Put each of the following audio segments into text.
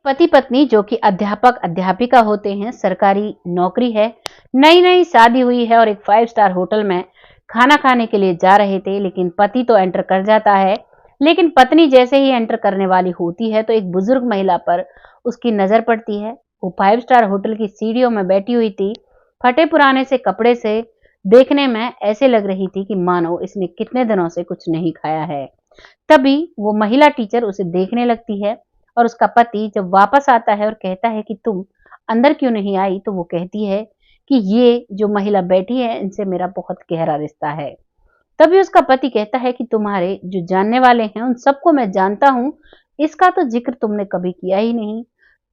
पति पत्नी जो कि अध्यापक अध्यापिका होते हैं, सरकारी नौकरी है, नई नई शादी हुई है और एक 5 स्टार होटल में खाना खाने के लिए जा रहे थे। लेकिन पति तो एंटर कर जाता है, लेकिन पत्नी जैसे ही एंटर करने वाली होती है तो एक बुजुर्ग महिला पर उसकी नजर पड़ती है। वो 5 स्टार होटल की सीढ़ियों में बैठी हुई थी, फटे पुराने से कपड़े से देखने में ऐसे लग रही थी कि मानो इसने कितने दिनों से कुछ नहीं खाया है। तभी वो महिला टीचर उसे देखने लगती है और उसका पति जब वापस आता है और कहता है कि तुम अंदर क्यों नहीं आई, तो वो कहती है कि ये जो महिला बैठी है इनसे मेरा बहुत गहरा रिश्ता है। तभी उसका पति कहता है कि तुम्हारे जो जानने वाले हैं उन सबको मैं जानता हूँ, इसका तो जिक्र तुमने कभी किया ही नहीं।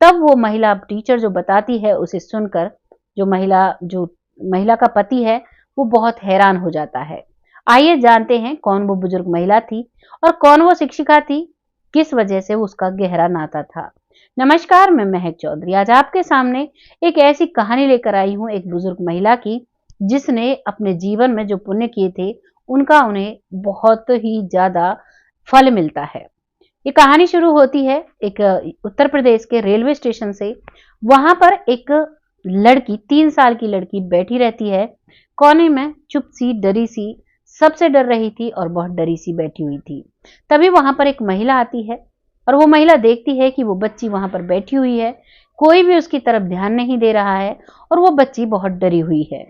तब वो महिला टीचर जो बताती है उसे सुनकर जो महिला का पति है वो बहुत हैरान हो जाता है। आइए जानते हैं कौन वो बुजुर्ग महिला थी और कौन वो शिक्षिका थी, किस वजह से उसका गहरा नाता था। नमस्कार, मैं महक चौधरी आज आपके सामने एक ऐसी कहानी लेकर आई हूँ, एक बुजुर्ग महिला की जिसने अपने जीवन में जो पुण्य किए थे उनका उन्हें बहुत ही ज्यादा फल मिलता है। ये कहानी शुरू होती है एक उत्तर प्रदेश के रेलवे स्टेशन से। वहां पर एक लड़की, 3 साल की लड़की बैठी रहती है कोने में, चुप सी, डरी सी, सबसे डर रही थी और बहुत डरी सी बैठी हुई थी। तभी वहां पर एक महिला आती है और वो महिला देखती है कि वो बच्ची वहां पर बैठी हुई है, कोई भी उसकी तरफ ध्यान नहीं दे रहा है और वो बच्ची बहुत डरी हुई है।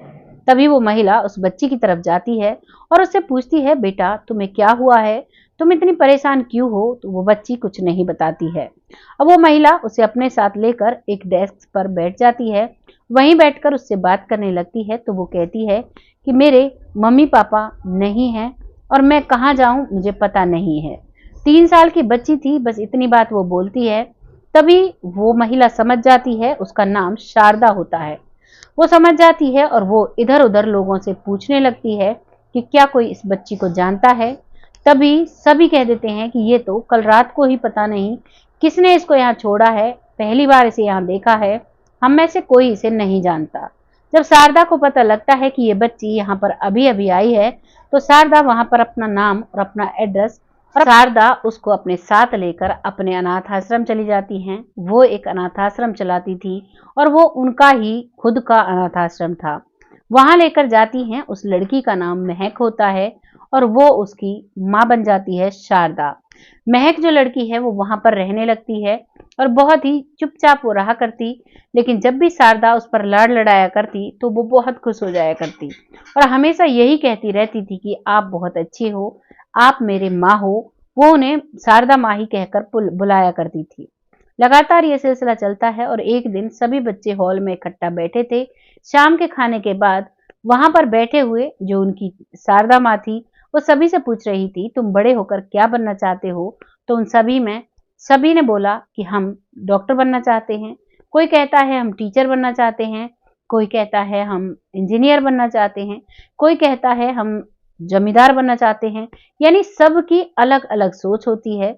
तभी वो महिला उस बच्ची की तरफ जाती है और उससे पूछती है, बेटा तुम्हें क्या हुआ है, तुम इतनी परेशान क्यों हो? तो वो बच्ची कुछ नहीं बताती है। अब वो महिला उसे अपने साथ लेकर एक डेस्क पर बैठ जाती है, वहीं बैठकर उससे बात करने लगती है। तो वो कहती है कि मेरे मम्मी पापा नहीं हैं और मैं कहाँ जाऊं मुझे पता नहीं है। 3 साल की बच्ची थी, बस इतनी बात वो बोलती है। तभी वो महिला समझ जाती है, उसका नाम शारदा होता है। वो समझ जाती है और वो इधर उधर लोगों से पूछने लगती है कि क्या कोई इस बच्ची को जानता है। तभी सभी कह देते हैं कि ये तो कल रात को ही पता नहीं किसने इसको यहाँ छोड़ा है, पहली बार इसे यहाँ देखा है, हम में से कोई इसे नहीं जानता। जब शारदा को पता लगता है कि ये बच्ची यहाँ पर अभी अभी आई है, तो शारदा वहां पर अपना नाम और अपना एड्रेस, और शारदा उसको अपने साथ लेकर अपने अनाथ आश्रम चली जाती हैं। वो एक अनाथ आश्रम चलाती थी और वो उनका ही खुद का अनाथ आश्रम था। वहां लेकर जाती हैं, उस लड़की का नाम महक होता है और वो उसकी माँ बन जाती है शारदा। महक जो लड़की है वो वहां पर रहने लगती है और बहुत ही चुपचाप वो रहा करती। लेकिन जब भी शारदा उस पर लाड़ लड़ाया करती तो वो बहुत खुश हो जाया करती और हमेशा यही कहती रहती थी कि आप बहुत अच्छे हो, आप मेरे माँ हो। वो उन्हें शारदा माँ ही कहकर बुलाया करती थी। लगातार ये सिलसिला चलता है और एक दिन सभी बच्चे हॉल में इकट्ठा बैठे थे। शाम के खाने के बाद वहां पर बैठे हुए जो उनकी शारदा माँ थी वो सभी से पूछ रही थी, तुम बड़े होकर क्या बनना चाहते हो? तो उन सभी ने बोला कि हम डॉक्टर बनना चाहते हैं, कोई कहता है हम टीचर बनना चाहते हैं, कोई कहता है हम इंजीनियर बनना चाहते हैं, कोई कहता है हम जमींदार बनना चाहते हैं। यानी सबकी अलग अलग सोच होती है,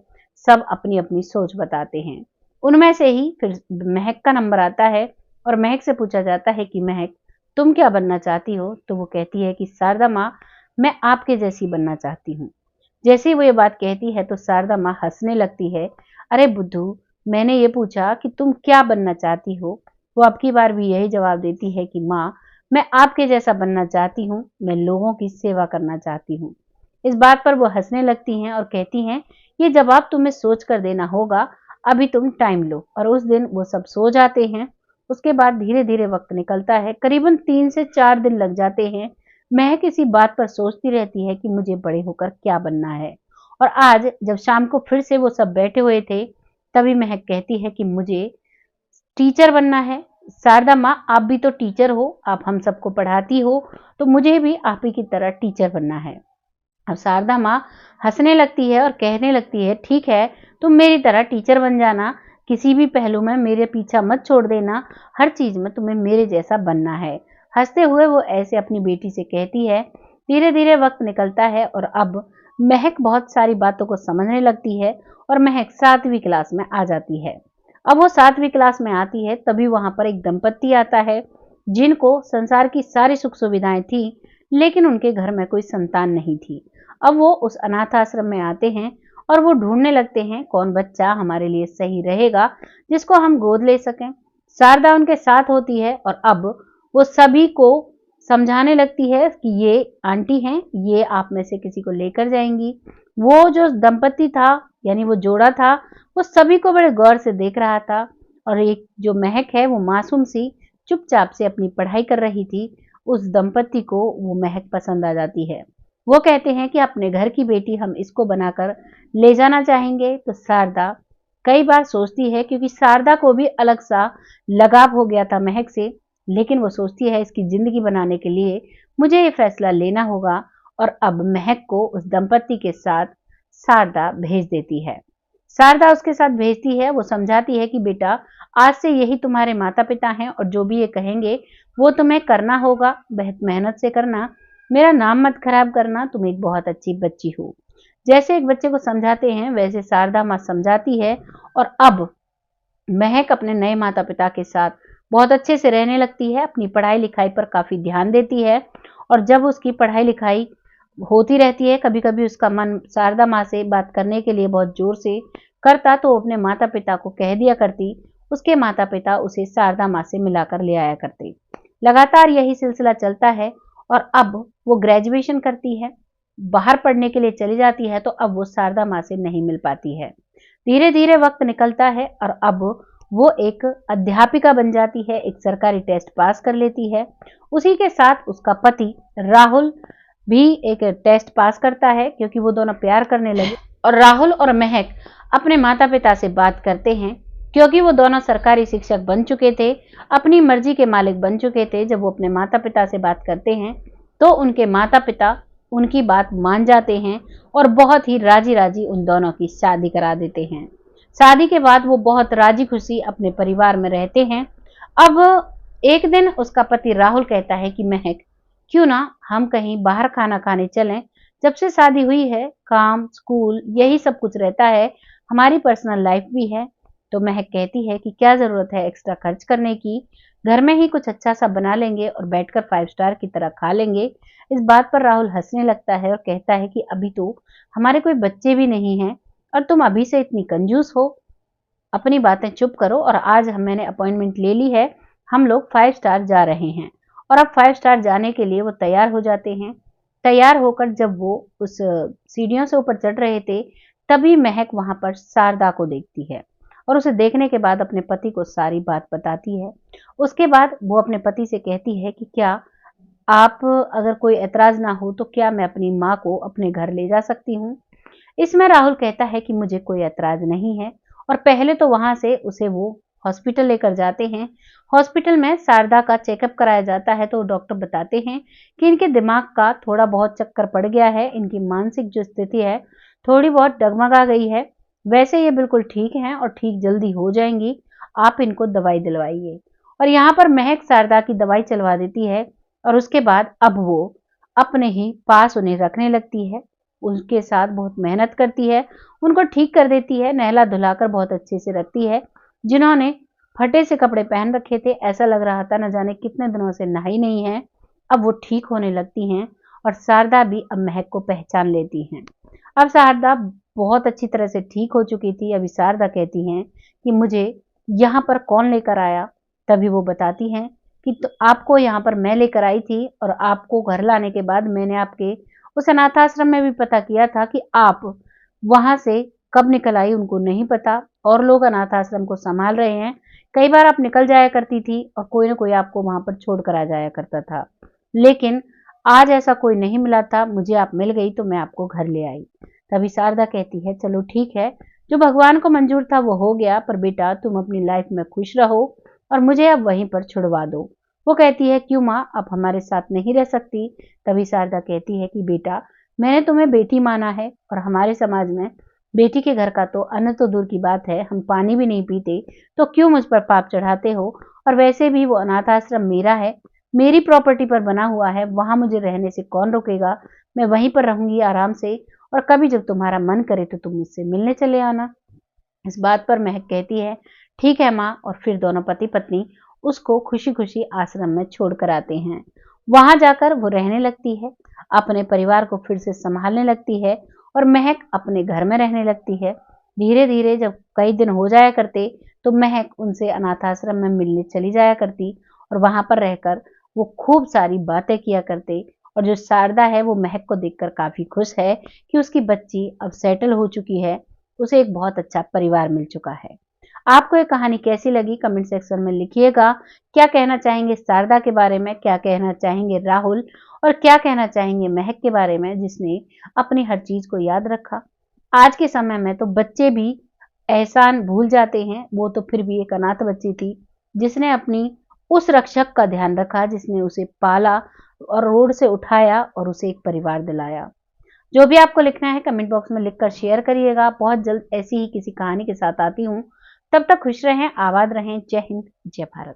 सब अपनी अपनी सोच बताते हैं। उनमें से ही फिर महक का नंबर आता है और महक से पूछा जाता है कि महक तुम क्या बनना चाहती हो? तो वो कहती है कि शारदा माँ, मैं आपके जैसी बनना चाहती हूँ। जैसे ही वो ये बात कहती है तो शारदा माँ हंसने लगती है। अरे बुद्धू, मैंने ये पूछा कि तुम क्या बनना चाहती हो? वो अब की बार भी यही जवाब देती है कि माँ, मैं आपके जैसा बनना चाहती हूँ, मैं लोगों की सेवा करना चाहती हूँ। इस बात पर वो हंसने लगती हैं और कहती हैं, ये जवाब तुम्हें सोच कर देना होगा, अभी तुम टाइम लो। और उस दिन वो सब सो जाते हैं। उसके बाद धीरे धीरे वक्त निकलता है, करीबन 3 से 4 दिन लग जाते हैं। महक इसी बात पर सोचती रहती है कि मुझे बड़े होकर क्या बनना है। और आज जब शाम को फिर से वो सब बैठे हुए थे, तभी महक कहती है कि मुझे टीचर बनना है। शारदा माँ, आप भी तो टीचर हो, आप हम सबको पढ़ाती हो, तो मुझे भी आप ही की तरह टीचर बनना है। अब शारदा माँ हंसने लगती है और कहने लगती है, ठीक है, तुम मेरी तरह टीचर बन जाना, किसी भी पहलू में मेरे पीछा मत छोड़ देना, हर चीज में तुम्हें मेरे जैसा बनना है। हंसते हुए वो ऐसे अपनी बेटी से कहती है। धीरे धीरे वक्त निकलता है और अब महक बहुत सारी बातों को समझने लगती है और महक 7वीं क्लास में आ जाती है। अब वो 7वीं क्लास में आती है, तभी वहां पर एक दंपत्ति आता है जिनको संसार की सारी सुख सुविधाएं थी, लेकिन उनके घर में कोई संतान नहीं थी। अब वो उस अनाथ आश्रम में आते हैं और वो ढूंढने लगते हैं कौन बच्चा हमारे लिए सही रहेगा, जिसको हम गोद ले सकें। शारदा उनके साथ होती है और अब वो सभी को समझाने लगती है कि ये आंटी हैं, ये आप में से किसी को लेकर जाएंगी। वो जो दंपति था, यानी वो जोड़ा था, वो सभी को बड़े गौर से देख रहा था और एक जो महक है वो मासूम सी चुपचाप से अपनी पढ़ाई कर रही थी। उस दंपति को वो महक पसंद आ जाती है। वो कहते हैं कि अपने घर की बेटी हम इसको बनाकर ले जाना चाहेंगे। तो शारदा कई बार सोचती है, क्योंकि शारदा को भी अलग सा लगाव हो गया था महक से, लेकिन वो सोचती है इसकी जिंदगी बनाने के लिए मुझे ये फैसला लेना होगा और अब महक को उस दंपति के साथ शारदा भेज देती है। शारदा उसके साथ भेजती है, वो समझाती है कि बेटा आज से यही तुम्हारे माता पिता हैं और जो भी ये कहेंगे वो तुम्हें करना होगा, बहुत मेहनत से करना, मेरा नाम मत खराब करना, तुम एक बहुत अच्छी बच्ची हो। जैसे एक बच्चे को समझाते हैं वैसे शारदा माँ समझाती है और अब महक अपने नए माता पिता के साथ बहुत अच्छे से रहने लगती है, अपनी पढ़ाई लिखाई पर काफी ध्यान देती है और जब उसकी पढ़ाई लिखाई होती रहती है, कभी कभी उसका मन शारदा माँ से बात करने के लिए बहुत जोर से करता तो अपने माता पिता को कह दिया करती, उसके माता पिता उसे शारदा माँ से मिलाकर ले आया करते। लगातार यही सिलसिला चलता है और अब वो ग्रेजुएशन करती है, बाहर पढ़ने के लिए चली जाती है, तो अब वो शारदा माँ से नहीं मिल पाती है। धीरे धीरे वक्त निकलता है और अब वो एक अध्यापिका बन जाती है, एक सरकारी टेस्ट पास कर लेती है। उसी के साथ उसका पति राहुल भी एक टेस्ट पास करता है, क्योंकि वो दोनों प्यार करने लगे और राहुल और महक अपने माता पिता से बात करते हैं, क्योंकि वो दोनों सरकारी शिक्षक बन चुके थे, अपनी मर्जी के मालिक बन चुके थे। जब वो अपने माता पिता से बात करते हैं तो उनके माता पिता उनकी बात मान जाते हैं और बहुत ही राजी राजी उन दोनों की शादी करा देते हैं। शादी के बाद वो बहुत राजी खुशी अपने परिवार में रहते हैं। अब एक दिन उसका पति राहुल कहता है कि महक, क्यों ना हम कहीं बाहर खाना खाने चलें, जब से शादी हुई है काम स्कूल यही सब कुछ रहता है, हमारी पर्सनल लाइफ भी है। तो महक कहती है कि क्या जरूरत है एक्स्ट्रा खर्च करने की, घर में ही कुछ अच्छा सा बना लेंगे और बैठकर 5 स्टार की तरह खा लेंगे। इस बात पर राहुल हंसने लगता है और कहता है कि अभी तो हमारे कोई बच्चे भी नहीं हैं और तुम अभी से इतनी कंजूस हो, अपनी बातें चुप करो। और आज मैंने अपॉइंटमेंट ले ली है, हम लोग 5 स्टार जा रहे हैं। और अब 5 स्टार जाने के लिए वो तैयार हो जाते हैं। तैयार होकर जब वो उस सीढ़ियों से ऊपर चढ़ रहे थे, तभी महक वहां पर शारदा को देखती है और उसे देखने के बाद अपने पति को सारी बात बताती है। उसके बाद वो अपने पति से कहती है कि क्या आप अगर कोई ऐतराज ना हो तो क्या मैं अपनी माँ को अपने घर ले जा सकती हूँ। इसमें राहुल कहता है कि मुझे कोई ऐतराज नहीं है और पहले तो वहां से उसे वो हॉस्पिटल लेकर जाते हैं। हॉस्पिटल में शारदा का चेकअप कराया जाता है तो डॉक्टर बताते हैं कि इनके दिमाग का थोड़ा बहुत चक्कर पड़ गया है, इनकी मानसिक जो स्थिति है थोड़ी बहुत डगमगा गई है, वैसे ये बिल्कुल ठीक हैं और ठीक जल्दी हो जाएंगी, आप इनको दवाई दिलवाइए। और यहाँ पर महक शारदा की दवाई चलवा देती है और उसके बाद अब वो अपने ही पास उन्हें रखने लगती है, उनके साथ बहुत मेहनत करती है, उनको ठीक कर देती है, नहला धुलाकर बहुत अच्छे से रखती है। जिन्होंने फटे से कपड़े पहन रखे थे, ऐसा लग रहा था न जाने कितने दिनों से नहाई नहीं है, अब वो ठीक होने लगती हैं और शारदा भी अब महक को पहचान लेती हैं। अब शारदा बहुत अच्छी तरह से ठीक हो चुकी थी। अभी शारदा कहती हैं कि मुझे यहाँ पर कौन लेकर आया, तभी वो बताती हैं कि तो आपको यहाँ पर मैं लेकर आई थी और आपको घर लाने के बाद मैंने आपके उस अनाथ आश्रम में भी पता किया था कि आप वहां से कब निकल आई उनको नहीं पता, और लोग अनाथ आश्रम को संभाल रहे हैं, कई बार आप निकल जाया करती थी और कोई ना कोई आपको वहां पर छोड़ कर आ जाया करता था, लेकिन आज ऐसा कोई नहीं मिला था, मुझे आप मिल गई तो मैं आपको घर ले आई। तभी शारदा कहती है चलो ठीक है, जो भगवान को मंजूर था वो हो गया, पर बेटा तुम अपनी लाइफ में खुश रहो और मुझे अब वहीं पर छुड़वा दो। वो कहती है क्यों माँ, आप हमारे साथ नहीं रह सकती। तभी शारदा कहती है कि बेटा मैंने तुम्हें बेटी माना है और हमारे समाज में बेटी के घर का तो अन्न तो दूर की बात है, हम पानी भी नहीं पीते, तो क्यों मुझ पर पाप चढ़ाते हो। और वैसे भी वो अनाथ आश्रम मेरा है, मेरी प्रॉपर्टी पर बना हुआ है, वहां मुझे रहने से कौन रोकेगा, मैं वहीं पर रहूंगी आराम से, और कभी जब तुम्हारा मन करे तो तुम मुझसे मिलने चले आना। इस बात पर महक कहती है ठीक है माँ, और फिर दोनों पति पत्नी उसको खुशी खुशी आश्रम में छोड़कर आते हैं। वहां जाकर वो रहने लगती है, अपने परिवार को फिर से संभालने लगती है और महक अपने घर में रहने लगती है। धीरे धीरे जब कई दिन हो जाया करते तो महक उनसे अनाथ आश्रम में मिलने चली जाया करती और वहां पर रहकर वो खूब सारी बातें किया करते। और जो शारदा है वो महक को देखकर काफी खुश है कि उसकी बच्ची अब सेटल हो चुकी है, उसे एक बहुत अच्छा परिवार मिल चुका है। आपको ये कहानी कैसी लगी कमेंट सेक्शन में लिखिएगा। क्या कहना चाहेंगे शारदा के बारे में, क्या कहना चाहेंगे राहुल, और क्या कहना चाहेंगे महक के बारे में जिसने अपनी हर चीज को याद रखा। आज के समय में तो बच्चे भी एहसान भूल जाते हैं, वो तो फिर भी एक अनाथ बच्ची थी जिसने अपनी उस रक्षक का ध्यान रखा, जिसने उसे पाला और रोड से उठाया और उसे एक परिवार दिलाया। जो भी आपको लिखना है कमेंट बॉक्स में लिखकर शेयर करिएगा। बहुत जल्द ऐसी ही किसी कहानी के साथ आती हूँ। तब तक खुश रहें, आबाद रहें। जय हिंद, जय भारत।